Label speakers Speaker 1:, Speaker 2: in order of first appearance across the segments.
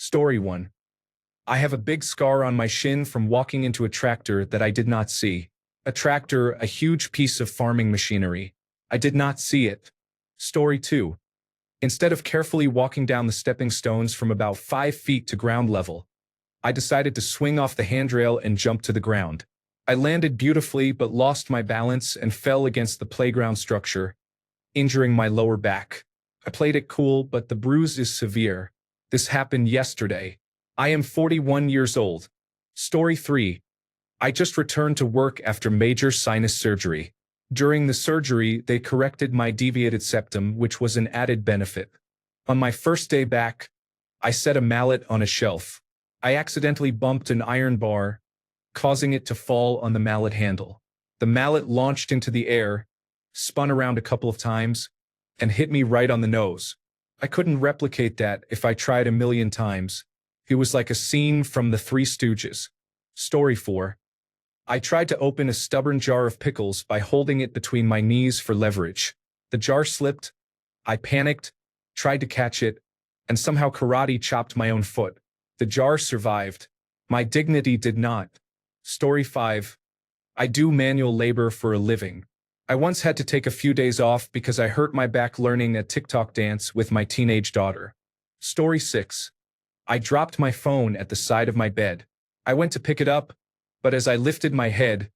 Speaker 1: Story 1. I have a big scar on my shin from walking into a tractor that I did not see. A tractor, a huge piece of farming machinery. I did not see it. Story 2. Instead of carefully walking down the stepping stones from about 5 feet to ground level, I decided to swing off the handrail and jump to the ground. I landed beautifully but lost my balance and fell against the playground structure, injuring my lower back. I played it cool, but the bruise is severe. This happened yesterday. I am 41 years old. Story 3. I just returned to work after major sinus surgery. During the surgery, they corrected my deviated septum, which was an added benefit. On my first day back, I set a mallet on a shelf. I accidentally bumped an iron bar, causing it to fall on the mallet handle. The mallet launched into the air, spun around a couple of times, and hit me right on the nose. I couldn't replicate that if I tried a million times. It was like a scene from the Three Stooges. Story 4. I tried to open a stubborn jar of pickles by holding it between my knees for leverage. The jar slipped. I panicked, tried to catch it, and somehow karate chopped my own foot. The jar survived. My dignity did not. Story 5. I do manual labor for a living. I once had to take a few days off because I hurt my back learning a TikTok dance with my teenage daughter. Story 6. I dropped my phone at the side of my bed. I went to pick it up, but as I lifted my head,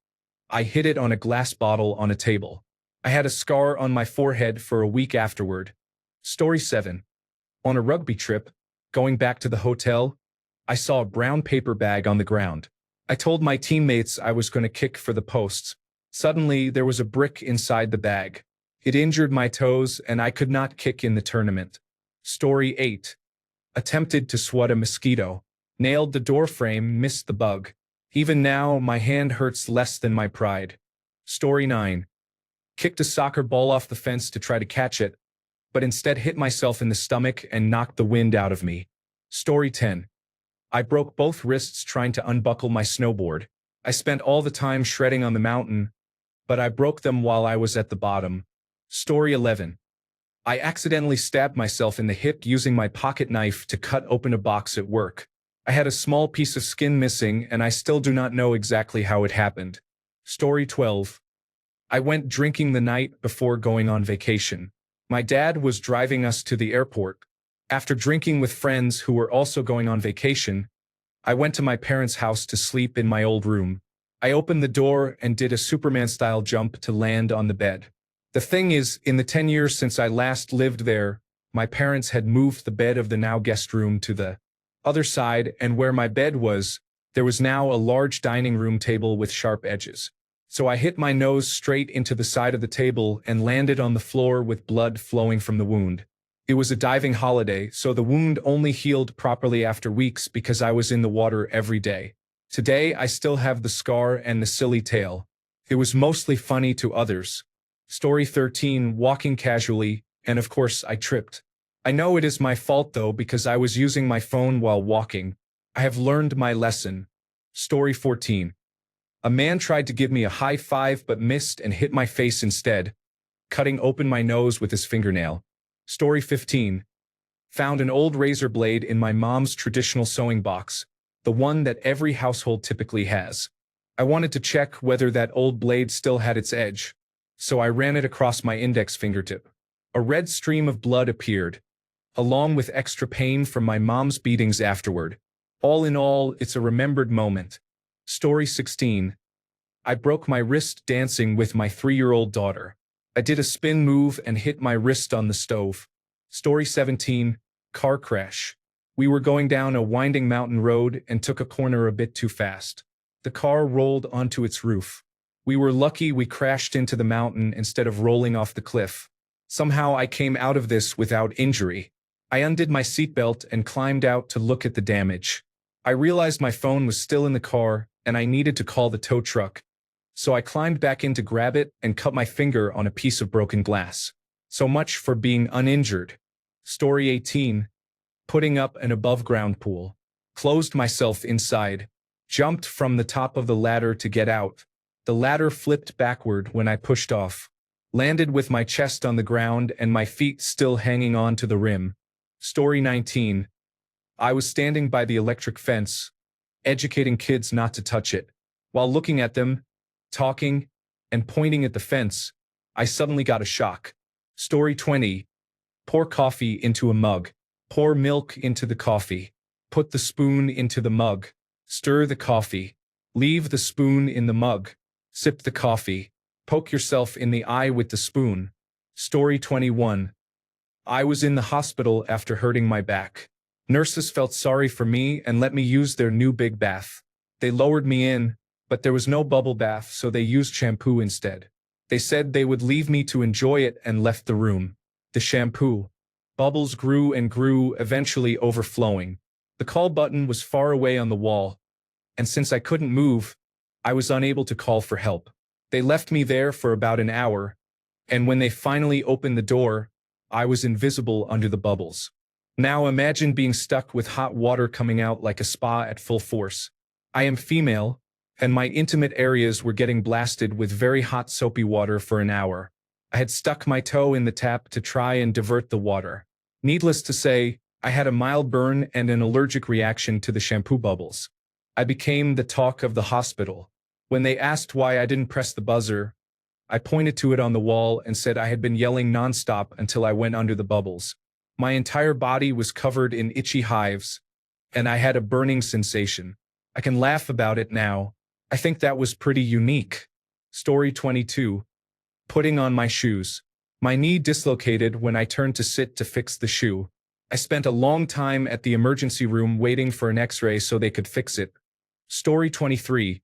Speaker 1: I hit it on a glass bottle on a table. I had a scar on my forehead for a week afterward. Story 7. On a rugby trip, going back to the hotel, I saw a brown paper bag on the ground. I told my teammates I was going to kick for the posts. Suddenly, there was a brick inside the bag. It injured my toes and I could not kick in the tournament. Story 8. Attempted to swat a mosquito. Nailed the door frame, missed the bug. Even now, my hand hurts less than my pride. Story 9. Kicked a soccer ball off the fence to try to catch it, but instead hit myself in the stomach and knocked the wind out of me. Story 10. I broke both wrists trying to unbuckle my snowboard. I spent all the time shredding on the mountain, but I broke them while I was at the bottom. Story 11. I accidentally stabbed myself in the hip using my pocket knife to cut open a box at work. I had a small piece of skin missing and I still do not know exactly how it happened. Story 12. I went drinking the night before going on vacation. My dad was driving us to the airport. After drinking with friends who were also going on vacation, I went to my parents' house to sleep in my old room. I opened the door and did a Superman-style jump to land on the bed. The thing is, in the 10 years since I last lived there, my parents had moved the bed of the now guest room to the other side, and where my bed was, there was now a large dining room table with sharp edges. So I hit my nose straight into the side of the table and landed on the floor with blood flowing from the wound. It was a diving holiday, so the wound only healed properly after weeks because I was in the water every day. Today, I still have the scar and the silly tail. It was mostly funny to others. Story 13, walking casually, and of course I tripped. I know it is my fault though because I was using my phone while walking. I have learned my lesson. Story 14. A man tried to give me a high five but missed and hit my face instead, cutting open my nose with his fingernail. Story 15. Found an old razor blade in my mom's traditional sewing box, the one that every household typically has. I wanted to check whether that old blade still had its edge, so I ran it across my index fingertip. A red stream of blood appeared, along with extra pain from my mom's beatings afterward. All in all, it's a remembered moment. Story 16. I broke my wrist dancing with my 3-year-old daughter. I did a spin move and hit my wrist on the stove. Story 17. Car crash. We were going down a winding mountain road and took a corner a bit too fast. The car rolled onto its roof. We were lucky we crashed into the mountain instead of rolling off the cliff. Somehow I came out of this without injury. I undid my seatbelt and climbed out to look at the damage. I realized my phone was still in the car and I needed to call the tow truck. So I climbed back in to grab it and cut my finger on a piece of broken glass. So much for being uninjured. Story 18. Putting up an above-ground pool. Closed myself inside. Jumped from the top of the ladder to get out. The ladder flipped backward when I pushed off. Landed with my chest on the ground and my feet still hanging on to the rim. Story 19. I was standing by the electric fence, educating kids not to touch it. While looking at them, talking, and pointing at the fence, I suddenly got a shock. Story 20. Pour coffee into a mug. Pour milk into the coffee. Put the spoon into the mug. Stir the coffee. Leave the spoon in the mug. Sip the coffee. Poke yourself in the eye with the spoon. Story 21. I was in the hospital after hurting my back. Nurses felt sorry for me and let me use their new big bath. They lowered me in, but there was no bubble bath, so they used shampoo instead. They said they would leave me to enjoy it and left the room. The shampoo. Bubbles grew and grew, eventually overflowing. The call button was far away on the wall, and since I couldn't move, I was unable to call for help. They left me there for about an hour, and when they finally opened the door, I was invisible under the bubbles. Now imagine being stuck with hot water coming out like a spa at full force. I am female, and my intimate areas were getting blasted with very hot soapy water for an hour. I had stuck my toe in the tap to try and divert the water. Needless to say, I had a mild burn and an allergic reaction to the shampoo bubbles. I became the talk of the hospital. When they asked why I didn't press the buzzer, I pointed to it on the wall and said I had been yelling nonstop until I went under the bubbles. My entire body was covered in itchy hives, and I had a burning sensation. I can laugh about it now. I think that was pretty unique. Story 22. Putting on my shoes. My knee dislocated when I turned to sit to fix the shoe. I spent a long time at the emergency room waiting for an x-ray so they could fix it. Story 23.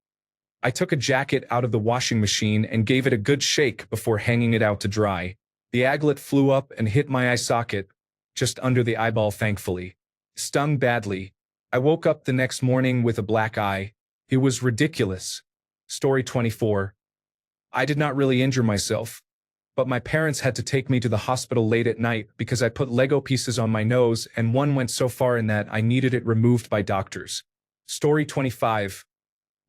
Speaker 1: I took a jacket out of the washing machine and gave it a good shake before hanging it out to dry. The aglet flew up and hit my eye socket, just under the eyeball thankfully. Stung badly. I woke up the next morning with a black eye. It was ridiculous. Story 24. I did not really injure myself, but my parents had to take me to the hospital late at night because I put Lego pieces on my nose and one went so far in that I needed it removed by doctors. Story 25.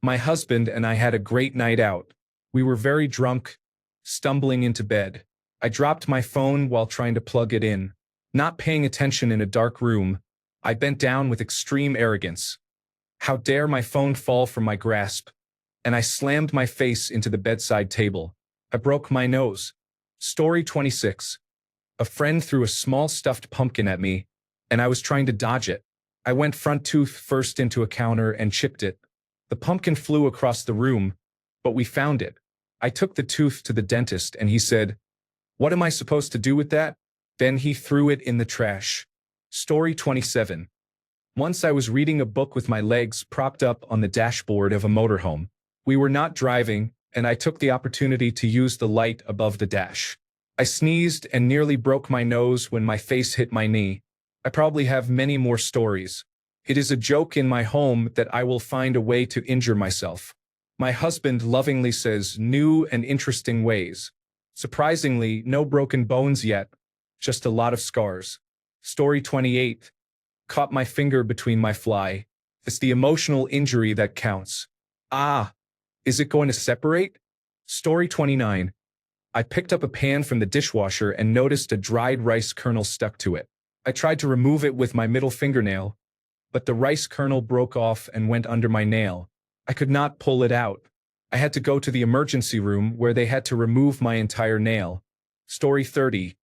Speaker 1: My husband and I had a great night out. We were very drunk, stumbling into bed. I dropped my phone while trying to plug it in. Not paying attention in a dark room, I bent down with extreme arrogance. How dare my phone fall from my grasp? And I slammed my face into the bedside table. I broke my nose. Story 26. A friend threw a small stuffed pumpkin at me, and I was trying to dodge it. I went front tooth first into a counter and chipped it. The pumpkin flew across the room, but we found it. I took the tooth to the dentist and he said, "What am I supposed to do with that?" Then he threw it in the trash. Story 27. Once I was reading a book with my legs propped up on the dashboard of a motorhome. We were not driving, and I took the opportunity to use the light above the dash. I sneezed and nearly broke my nose when my face hit my knee. I probably have many more stories. It is a joke in my home that I will find a way to injure myself. My husband lovingly says new and interesting ways. Surprisingly, no broken bones yet, just a lot of scars. Story 28. Caught my finger between my fly. It's the emotional injury that counts. Ah, is it going to separate? Story 29. I picked up a pan from the dishwasher and noticed a dried rice kernel stuck to it. I tried to remove it with my middle fingernail, but the rice kernel broke off and went under my nail. I could not pull it out. I had to go to the emergency room where they had to remove my entire nail. Story 30.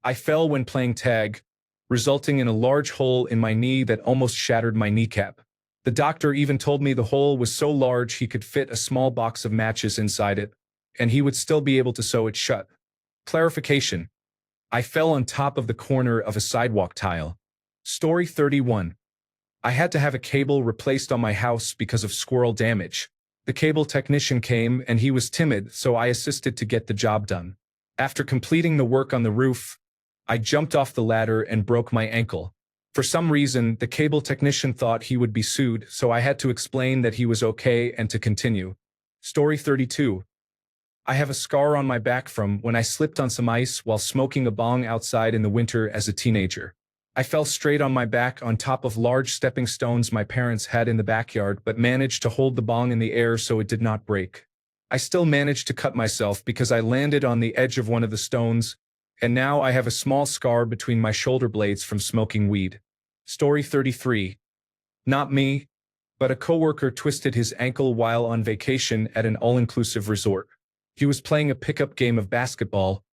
Speaker 1: I fell when playing tag, resulting in a large hole in my knee that almost shattered my kneecap. The doctor even told me the hole was so large he could fit a small box of matches inside it, and he would still be able to sew it shut. Clarification. I fell on top of the corner of a sidewalk tile. Story 31. I had to have a cable replaced on my house because of squirrel damage. The cable technician came and he was timid, so I assisted to get the job done. After completing the work on the roof, I jumped off the ladder and broke my ankle. For some reason, the cable technician thought he would be sued, so I had to explain that he was okay and to continue. Story 32. I have a scar on my back from when I slipped on some ice while smoking a bong outside in the winter as a teenager. I fell straight on my back on top of large stepping stones my parents had in the backyard but managed to hold the bong in the air so it did not break. I still managed to cut myself because I landed on the edge of one of the stones, and now I have a small scar between my shoulder blades from smoking weed. Story 33. Not me, but a coworker twisted his ankle while on vacation at an all-inclusive resort. He was playing a pickup game of basketball,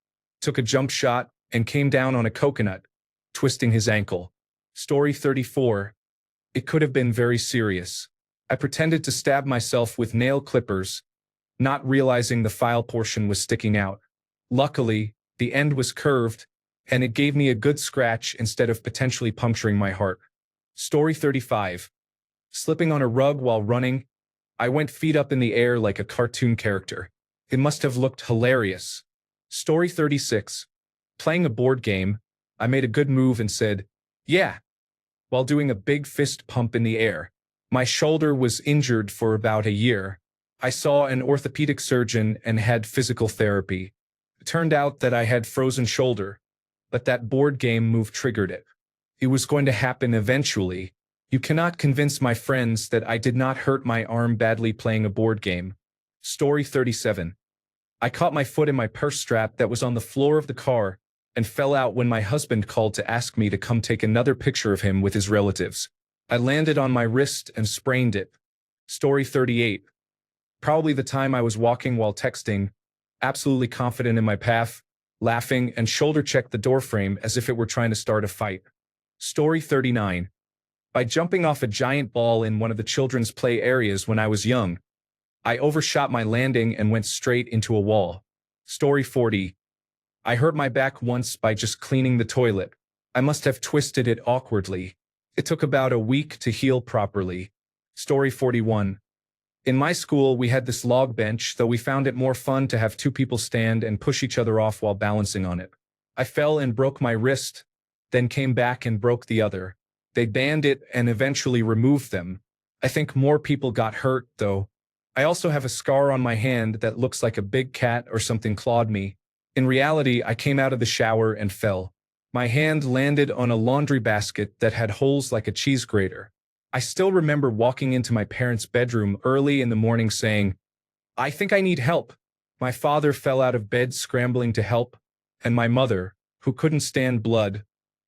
Speaker 1: took a jump shot, and came down on a coconut, twisting his ankle. Story 34. It could have been very serious. I pretended to stab myself with nail clippers, not realizing the file portion was sticking out. Luckily, the end was curved, and it gave me a good scratch instead of potentially puncturing my heart. Story 35. Slipping on a rug while running, I went feet up in the air like a cartoon character. It must have looked hilarious. Story 36. Playing a board game, I made a good move and said, "Yeah," while doing a big fist pump in the air. My shoulder was injured for about a year. I saw an orthopedic surgeon and had physical therapy. It turned out that I had frozen shoulder, but that board game move triggered it. It was going to happen eventually. You cannot convince my friends that I did not hurt my arm badly playing a board game. Story 37. I caught my foot in my purse strap that was on the floor of the car and fell out when my husband called to ask me to come take another picture of him with his relatives. I landed on my wrist and sprained it. Story 38. Probably the time I was walking while texting, absolutely confident in my path, laughing and shoulder-checked the doorframe as if it were trying to start a fight. Story 39. By jumping off a giant ball in one of the children's play areas when I was young, I overshot my landing and went straight into a wall. Story 40. I hurt my back once by just cleaning the toilet. I must have twisted it awkwardly. It took about a week to heal properly. Story 41. In my school, we had this log bench, though we found it more fun to have two people stand and push each other off while balancing on it. I fell and broke my wrist, then came back and broke the other. They banned it and eventually removed them. I think more people got hurt, though. I also have a scar on my hand that looks like a big cat or something clawed me. In reality, I came out of the shower and fell. My hand landed on a laundry basket that had holes like a cheese grater. I still remember walking into my parents' bedroom early in the morning saying, "I think I need help." My father fell out of bed scrambling to help, and my mother, who couldn't stand blood,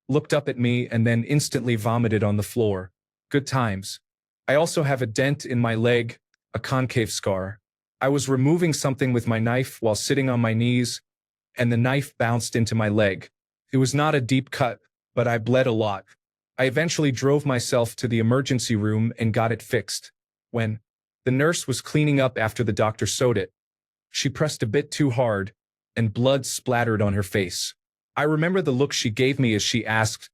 Speaker 1: looked up at me and then instantly vomited on the floor. Good times. I also have a dent in my leg, a concave scar. I was removing something with my knife while sitting on my knees, and the knife bounced into my leg. It was not a deep cut, but I bled a lot. I eventually drove myself to the emergency room and got it fixed. When the nurse was cleaning up after the doctor sewed it, she pressed a bit too hard, and blood splattered on her face. I remember the look she gave me as she asked,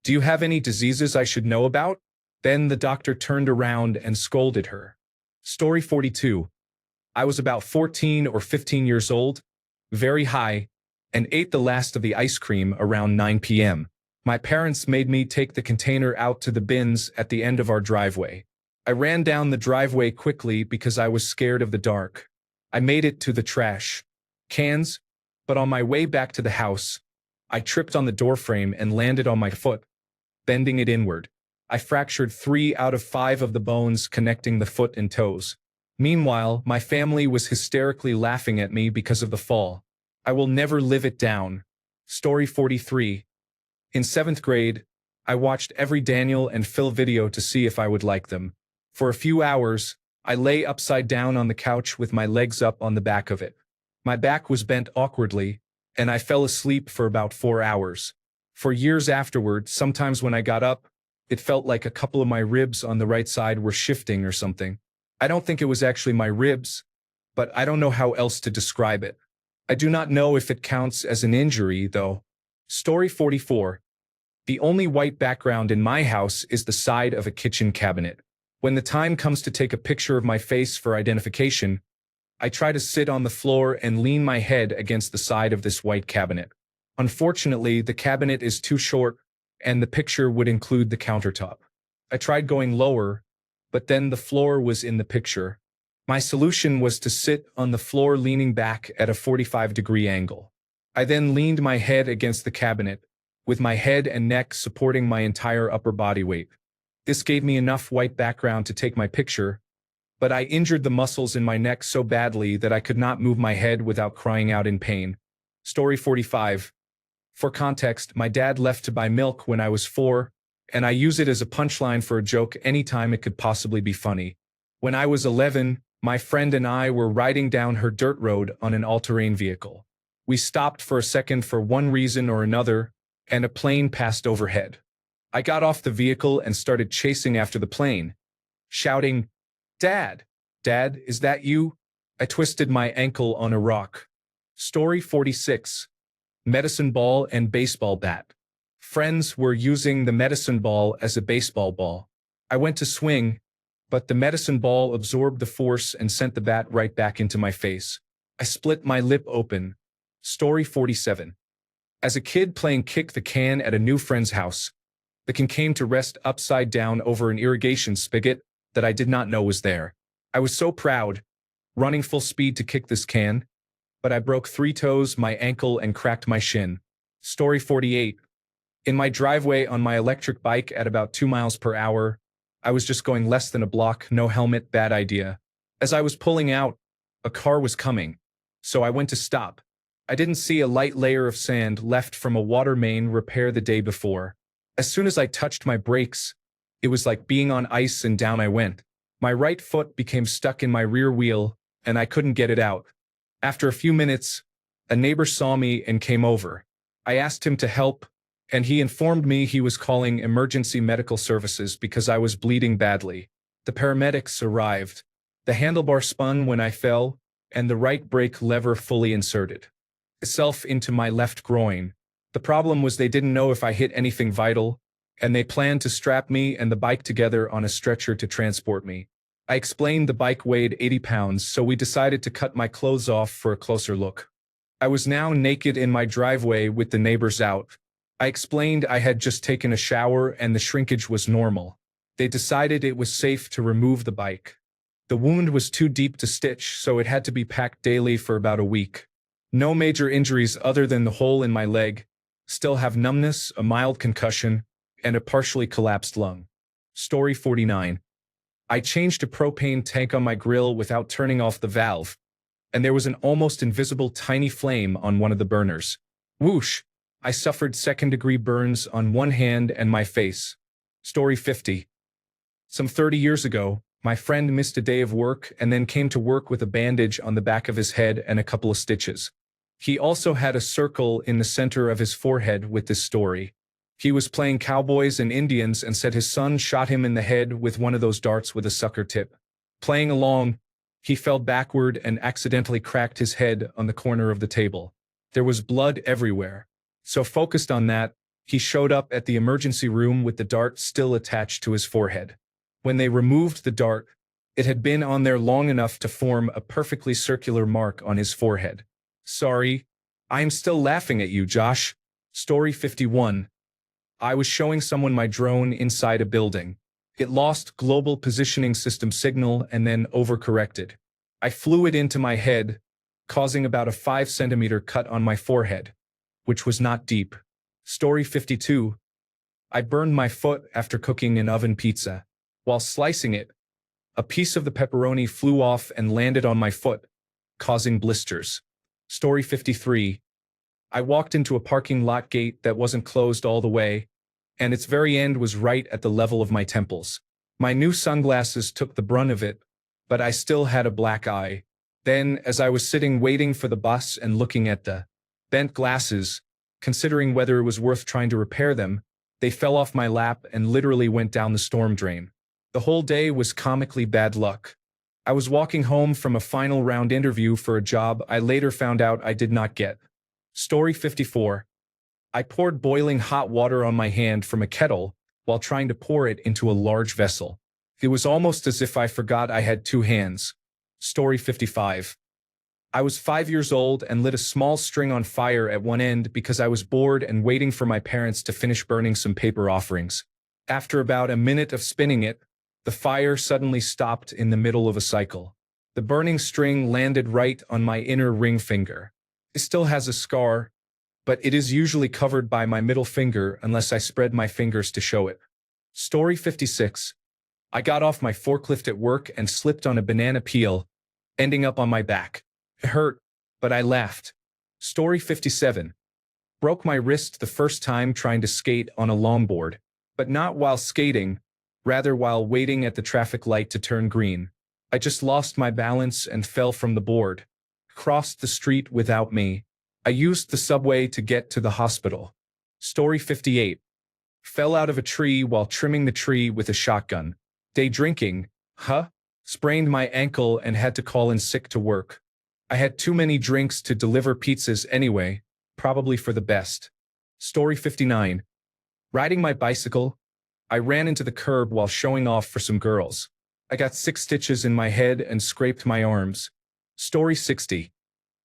Speaker 1: "Do you have any diseases I should know about?" Then the doctor turned around and scolded her. Story 42. I was about 14 or 15 years old, very high, and ate the last of the ice cream around 9 p.m. My parents made me take the container out to the bins at the end of our driveway. I ran down the driveway quickly because I was scared of the dark. I made it to the trash cans, but on my way back to the house, I tripped on the doorframe and landed on my foot, bending it inward. I fractured 3 out of 5 of the bones connecting the foot and toes. Meanwhile, my family was hysterically laughing at me because of the fall. I will never live it down. Story 43. In 7th grade, I watched every Daniel and Phil video to see if I would like them. For a few hours, I lay upside down on the couch with my legs up on the back of it. My back was bent awkwardly, and I fell asleep for about 4 hours. For years afterward, sometimes when I got up, it felt like a couple of my ribs on the right side were shifting or something. I don't think it was actually my ribs, but I don't know how else to describe it. I do not know if it counts as an injury, though. Story 44. The only white background in my house is the side of a kitchen cabinet. When the time comes to take a picture of my face for identification, I try to sit on the floor and lean my head against the side of this white cabinet. Unfortunately, the cabinet is too short, and the picture would include the countertop. I tried going lower, but then the floor was in the picture. My solution was to sit on the floor leaning back at a 45-degree angle. I then leaned my head against the cabinet, with my head and neck supporting my entire upper body weight. This gave me enough white background to take my picture, but I injured the muscles in my neck so badly that I could not move my head without crying out in pain. Story 45. For context, my dad left to buy milk when I was 4, and I use it as a punchline for a joke anytime it could possibly be funny. When I was 11, my friend and I were riding down her dirt road on an all-terrain vehicle. We stopped for a second for one reason or another, and a plane passed overhead. I got off the vehicle and started chasing after the plane, shouting, "Dad! Dad, is that you?" I twisted my ankle on a rock. Story 46. Medicine ball and baseball bat. Friends were using the medicine ball as a baseball ball. I went to swing, but the medicine ball absorbed the force and sent the bat right back into my face. I split my lip open. Story 47. As a kid playing kick the can at a new friend's house, the can came to rest upside down over an irrigation spigot that I did not know was there. I was so proud, running full speed to kick this can, but I broke 3 toes, my ankle, and cracked my shin. Story 48. In my driveway on my electric bike at about 2 miles per hour, I was just going less than a block, no helmet, bad idea. As I was pulling out, a car was coming, so I went to stop. I didn't see a light layer of sand left from a water main repair the day before. As soon as I touched my brakes, it was like being on ice and down I went. My right foot became stuck in my rear wheel, and I couldn't get it out. After a few minutes, a neighbor saw me and came over. I asked him to help, and he informed me he was calling emergency medical services because I was bleeding badly. The paramedics arrived. The handlebar spun when I fell, and the right brake lever fully inserted itself into my left groin. The problem was they didn't know if I hit anything vital, and they planned to strap me and the bike together on a stretcher to transport me. I explained the bike weighed 80 pounds, so we decided to cut my clothes off for a closer look. I was now naked in my driveway with the neighbors out. I explained I had just taken a shower and the shrinkage was normal. They decided it was safe to remove the bike. The wound was too deep to stitch, so it had to be packed daily for about a week. No major injuries other than the hole in my leg. Still have numbness, a mild concussion, and a partially collapsed lung. Story 49. I changed a propane tank on my grill without turning off the valve, and there was an almost invisible tiny flame on one of the burners. Whoosh! I suffered second-degree burns on one hand and my face. Story 50. Some 30 years ago, my friend missed a day of work and then came to work with a bandage on the back of his head and a couple of stitches. He also had a circle in the center of his forehead with this story. He was playing cowboys and Indians and said his son shot him in the head with one of those darts with a sucker tip. Playing along, he fell backward and accidentally cracked his head on the corner of the table. There was blood everywhere. So focused on that, he showed up at the emergency room with the dart still attached to his forehead. When they removed the dart, it had been on there long enough to form a perfectly circular mark on his forehead. Sorry, I am still laughing at you, Josh. Story 51. I was showing someone my drone inside a building. It lost global positioning system signal and then overcorrected. I flew it into my head, causing about a 5-centimeter cut on my forehead, which was not deep. Story 52. I burned my foot after cooking an oven pizza. While slicing it, a piece of the pepperoni flew off and landed on my foot, causing blisters. Story 53. I walked into a parking lot gate that wasn't closed all the way, and its very end was right at the level of my temples. My new sunglasses took the brunt of it, but I still had a black eye. Then, as I was sitting waiting for the bus and looking at the bent glasses, considering whether it was worth trying to repair them, they fell off my lap and literally went down the storm drain. The whole day was comically bad luck. I was walking home from a final round interview for a job I later found out I did not get. Story 54. I poured boiling hot water on my hand from a kettle while trying to pour it into a large vessel. It was almost as if I forgot I had 2 hands. Story 55. I was 5 years old and lit a small string on fire at one end because I was bored and waiting for my parents to finish burning some paper offerings. After about a minute of spinning it, the fire suddenly stopped in the middle of a cycle. The burning string landed right on my inner ring finger. It still has a scar, but it is usually covered by my middle finger unless I spread my fingers to show it. Story 56. I got off my forklift at work and slipped on a banana peel, ending up on my back. It hurt, but I laughed. Story 57. Broke my wrist the first time trying to skate on a longboard. But not while skating, rather while waiting at the traffic light to turn green. I just lost my balance and fell from the board. Crossed the street without me. I used the subway to get to the hospital. Story 58. Fell out of a tree while trimming the tree with a shotgun. Day drinking, huh? Sprained my ankle and had to call in sick to work. I had too many drinks to deliver pizzas anyway, probably for the best. Story 59. Riding my bicycle, I ran into the curb while showing off for some girls. I got 6 stitches in my head and scraped my arms. Story 60.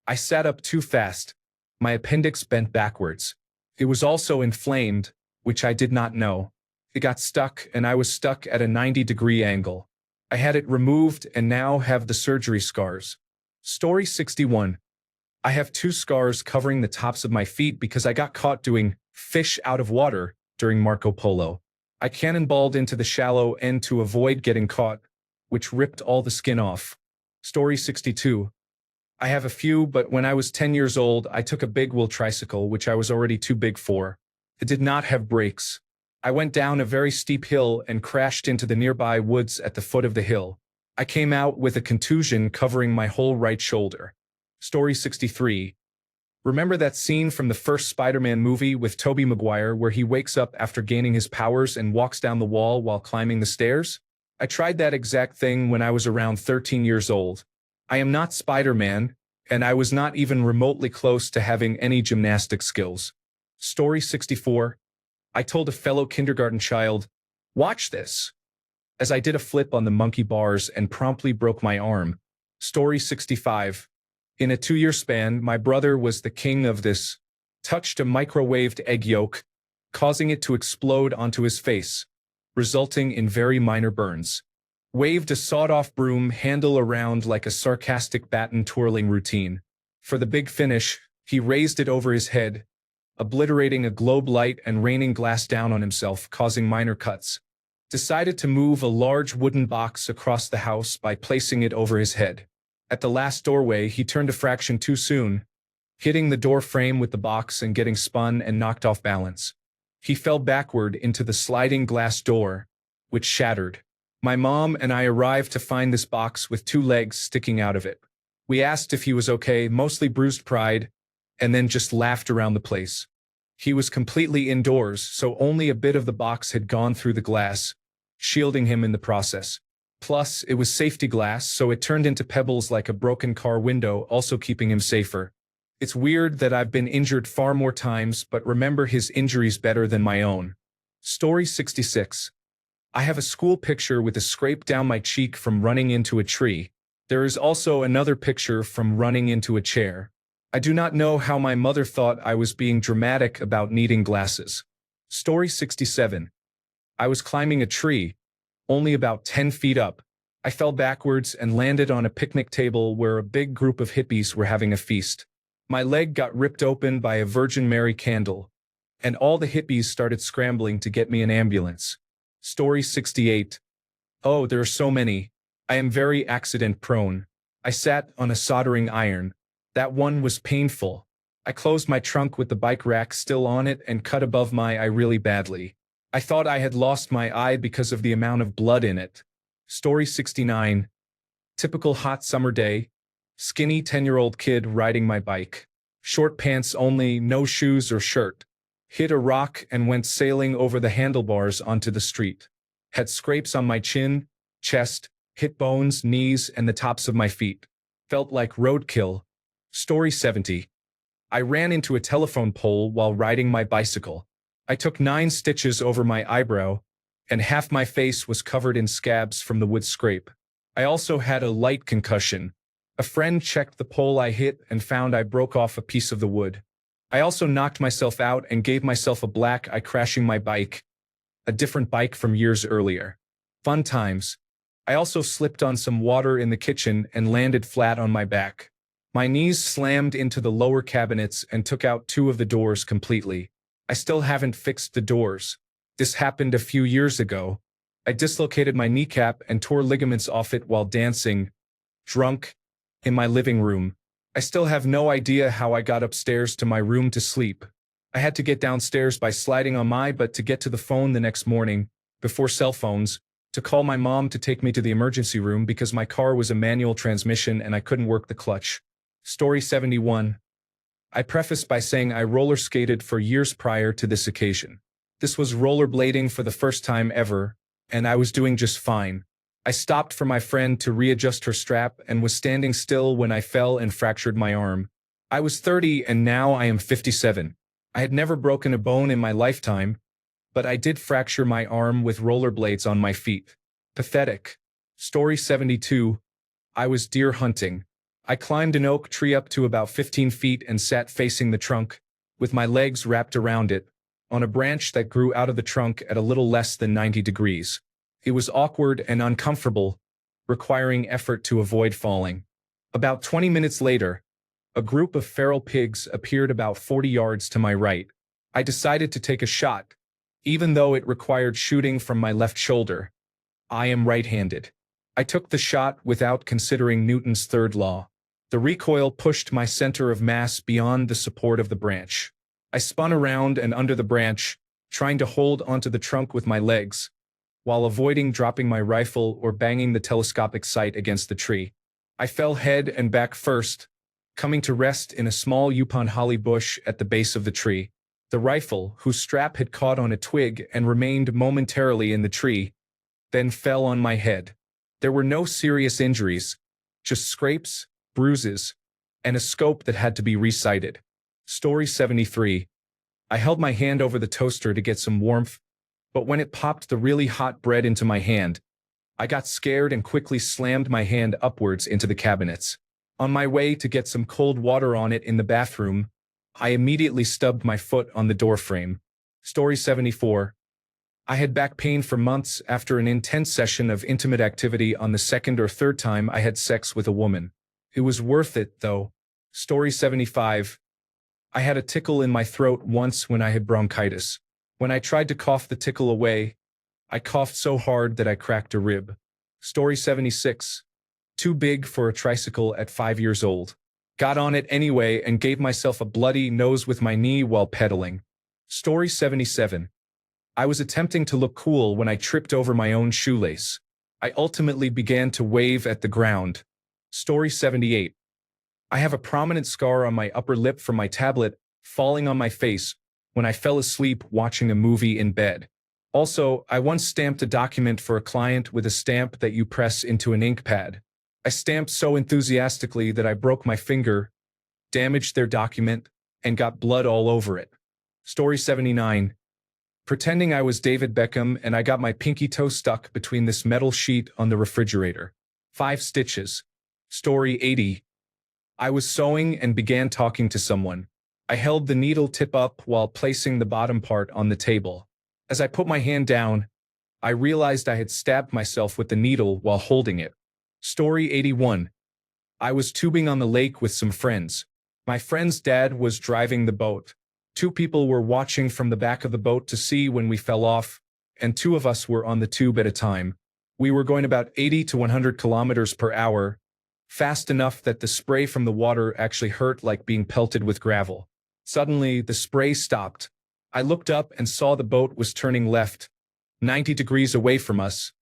Speaker 1: I sat up too fast. My appendix bent backwards. It was also inflamed, which I did not know. It got stuck and I was stuck at a 90-degree angle. I had it removed and now have the surgery scars. Story 61. I have 2 scars covering the tops of my feet because I got caught doing fish out of water during Marco Polo. I cannonballed into the shallow end to avoid getting caught, which ripped all the skin off. Story 62. I have a few, but when I was 10 years old, I took a big wheel tricycle, which I was already too big for. It did not have brakes. I went down a very steep hill and crashed into the nearby woods at the foot of the hill. I came out with a contusion covering my whole right shoulder. Story 63. Remember that scene from the first Spider-Man movie with Tobey Maguire where he wakes up after gaining his powers and walks down the wall while climbing the stairs? I tried that exact thing when I was around 13 years old. I am not Spider-Man, and I was not even remotely close to having any gymnastic skills. Story 64. I told a fellow kindergarten child, "Watch this," as I did a flip on the monkey bars and promptly broke my arm. Story 65. In a 2-year span, my brother was the king of this. Touched a microwaved egg yolk, causing it to explode onto his face, resulting in very minor burns. Waved a sawed-off broom handle around like a sarcastic baton twirling routine. For the big finish, he raised it over his head, obliterating a globe light and raining glass down on himself, causing minor cuts. Decided to move a large wooden box across the house by placing it over his head. At the last doorway, he turned a fraction too soon, hitting the door frame with the box and getting spun and knocked off balance. He fell backward into the sliding glass door, which shattered. My mom and I arrived to find this box with 2 legs sticking out of it. We asked if he was okay, mostly bruised pride, and then just laughed around the place. He was completely indoors, so only a bit of the box had gone through the glass, shielding him in the process. Plus, it was safety glass, so it turned into pebbles like a broken car window, also keeping him safer. It's weird that I've been injured far more times, but remember his injuries better than my own. Story 66. I have a school picture with a scrape down my cheek from running into a tree. There is also another picture from running into a chair. I do not know how my mother thought I was being dramatic about needing glasses. Story 67. I was climbing a tree, only about 10 feet up. I fell backwards and landed on a picnic table where a big group of hippies were having a feast. My leg got ripped open by a Virgin Mary candle, and all the hippies started scrambling to get me an ambulance. Story 68. Oh, there are so many. I am very accident-prone. I sat on a soldering iron. That one was painful. I closed my trunk with the bike rack still on it and cut above my eye really badly. I thought I had lost my eye because of the amount of blood in it. Story 69. Typical hot summer day. Skinny 10-year-old kid riding my bike. Short pants only, no shoes or shirt. Hit a rock and went sailing over the handlebars onto the street. Had scrapes on my chin, chest, hip bones, knees, and the tops of my feet. Felt like roadkill. Story 70. I ran into a telephone pole while riding my bicycle. I took 9 stitches over my eyebrow, and half my face was covered in scabs from the wood scrape. I also had a light concussion. A friend checked the pole I hit and found I broke off a piece of the wood. I also knocked myself out and gave myself a black eye crashing my bike, a different bike from years earlier. Fun times. I also slipped on some water in the kitchen and landed flat on my back. My knees slammed into the lower cabinets and took out 2 of the doors completely. I still haven't fixed the doors. This happened a few years ago. I dislocated my kneecap and tore ligaments off it while dancing, drunk, in my living room. I still have no idea how I got upstairs to my room to sleep. I had to get downstairs by sliding on my butt to get to the phone the next morning, before cell phones, to call my mom to take me to the emergency room because my car was a manual transmission and I couldn't work the clutch. Story 71. I preface by saying I roller skated for years prior to this occasion. This was rollerblading for the first time ever, and I was doing just fine. I stopped for my friend to readjust her strap and was standing still when I fell and fractured my arm. I was 30 and now I am 57. I had never broken a bone in my lifetime, but I did fracture my arm with rollerblades on my feet. Pathetic. Story 72. I was deer hunting. I climbed an oak tree up to about 15 feet and sat facing the trunk, with my legs wrapped around it, on a branch that grew out of the trunk at a little less than 90 degrees. It was awkward and uncomfortable, requiring effort to avoid falling. About 20 minutes later, a group of feral pigs appeared about 40 yards to my right. I decided to take a shot, even though it required shooting from my left shoulder. I am right-handed. I took the shot without considering Newton's third law. The recoil pushed my center of mass beyond the support of the branch. I spun around and under the branch, trying to hold onto the trunk with my legs, while avoiding dropping my rifle or banging the telescopic sight against the tree. I fell head and back first, coming to rest in a small Yupon holly bush at the base of the tree. The rifle, whose strap had caught on a twig and remained momentarily in the tree, then fell on my head. There were no serious injuries, just scrapes, bruises, and a scope that had to be resighted. Story 73. I held my hand over the toaster to get some warmth, but when it popped the really hot bread into my hand, I got scared and quickly slammed my hand upwards into the cabinets. On my way to get some cold water on it in the bathroom, I immediately stubbed my foot on the doorframe. Story 74. I had back pain for months after an intense session of intimate activity on the second or third time I had sex with a woman. It was worth it, though. Story 75. I had a tickle in my throat once when I had bronchitis. When I tried to cough the tickle away, I coughed so hard that I cracked a rib. Story 76. Too big for a tricycle at 5 years old. Got on it anyway and gave myself a bloody nose with my knee while pedaling. Story 77. I was attempting to look cool when I tripped over my own shoelace. I ultimately began to wave at the ground. Story 78. I have a prominent scar on my upper lip from my tablet falling on my face when I fell asleep watching a movie in bed. Also, I once stamped a document for a client with a stamp that you press into an ink pad. I stamped so enthusiastically that I broke my finger, damaged their document, and got blood all over it. Story 79. Pretending I was David Beckham and I got my pinky toe stuck between this metal sheet on the refrigerator. 5 stitches. Story 80. I was sewing and began talking to someone. I held the needle tip up while placing the bottom part on the table. As I put my hand down, I realized I had stabbed myself with the needle while holding it. Story 81. I was tubing on the lake with some friends. My friend's dad was driving the boat. 2 people were watching from the back of the boat to see when we fell off, and 2 of us were on the tube at a time. We were going about 80 to 100 kilometers per hour, fast enough that the spray from the water actually hurt like being pelted with gravel. Suddenly, the spray stopped. I looked up and saw the boat was turning left, 90 degrees away from us,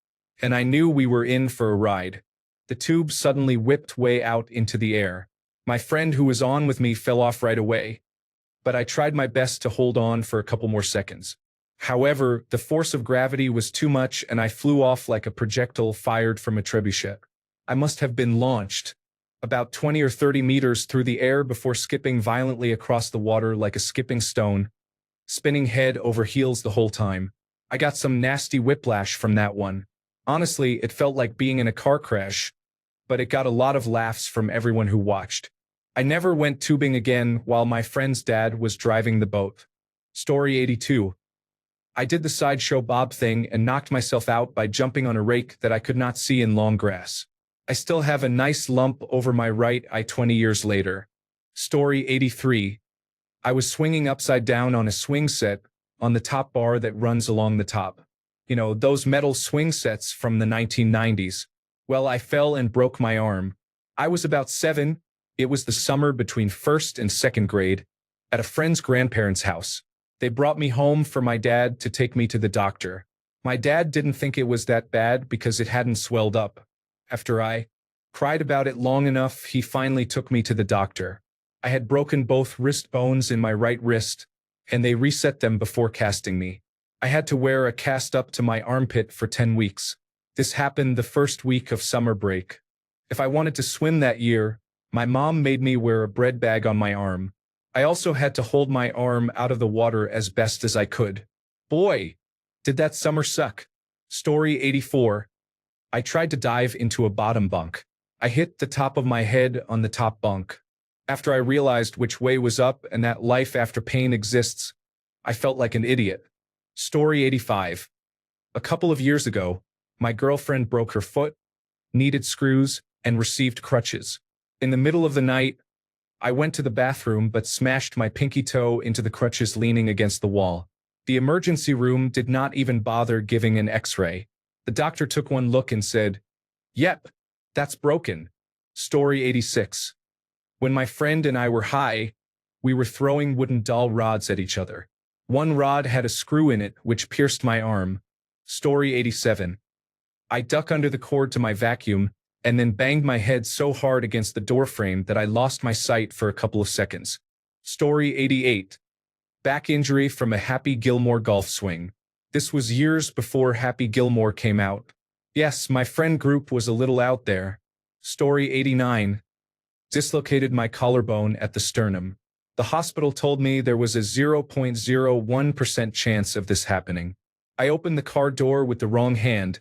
Speaker 1: and I knew we were in for a ride. The tube suddenly whipped way out into the air. My friend who was on with me fell off right away, but I tried my best to hold on for a couple more seconds. However, the force of gravity was too much and I flew off like a projectile fired from a trebuchet. I must have been launched about 20 or 30 meters through the air before skipping violently across the water like a skipping stone, spinning head over heels the whole time. I got some nasty whiplash from that one. Honestly, it felt like being in a car crash, but it got a lot of laughs from everyone who watched. I never went tubing again while my friend's dad was driving the boat. Story 82. I did the sideshow Bob thing and knocked myself out by jumping on a rake that I could not see in long grass. I still have a nice lump over my right eye 20 years later. Story 83. I was swinging upside down on a swing set on the top bar that runs along the top. You know, those metal swing sets from the 1990s. Well, I fell and broke my arm. I was about 7. It was the summer between 1st and 2nd grade. at a friend's grandparents' house. They brought me home for my dad to take me to the doctor. My dad didn't think it was that bad because it hadn't swelled up. After I cried about it long enough, he finally took me to the doctor. I had broken both wrist bones in my right wrist, and they reset them before casting me. I had to wear a cast up to my armpit for 10 weeks. This happened the first week of summer break. If I wanted to swim that year, my mom made me wear a bread bag on my arm. I also had to hold my arm out of the water as best as I could. Boy, did that summer suck. Story 84. I tried to dive into a bottom bunk. I hit the top of my head on the top bunk. After I realized which way was up and that life after pain exists, I felt like an idiot. Story 85. A couple of years ago, my girlfriend broke her foot, needed screws, and received crutches. In the middle of the night, I went to the bathroom but smashed my pinky toe into the crutches leaning against the wall. The emergency room did not even bother giving an X-ray. The doctor took one look and said, "Yep, that's broken." Story 86. When my friend and I were high, we were throwing wooden doll rods at each other. One rod had a screw in it which pierced my arm. Story 87. I duck under the cord to my vacuum and then banged my head so hard against the door frame that I lost my sight for a couple of seconds. Story 88. Back injury from a Happy Gilmore golf swing. This was years before Happy Gilmore came out. Yes, my friend group was a little out there. Story 89. Dislocated my collarbone at the sternum. The hospital told me there was a 0.01% chance of this happening. I opened the car door with the wrong hand,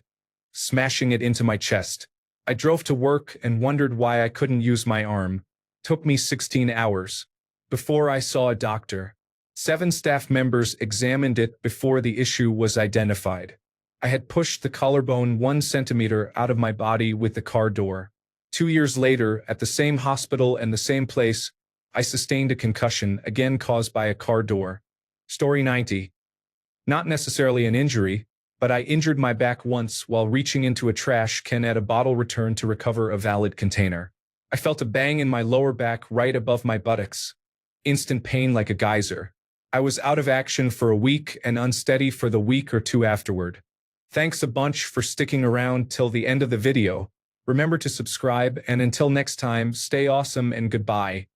Speaker 1: smashing it into my chest. I drove to work and wondered why I couldn't use my arm. Took me 16 hours. Before I saw a doctor. 7 staff members examined it before the issue was identified. I had pushed the collarbone 1 centimeter out of my body with the car door. 2 years later, at the same hospital and the same place, I sustained a concussion, again caused by a car door. Story 90. Not necessarily an injury, but I injured my back once while reaching into a trash can at a bottle return to recover a valid container. I felt a bang in my lower back right above my buttocks. Instant pain like a geyser. I was out of action for a week and unsteady for the week or two afterward. Thanks a bunch for sticking around till the end of the video. Remember to subscribe, and until next time, stay awesome and goodbye.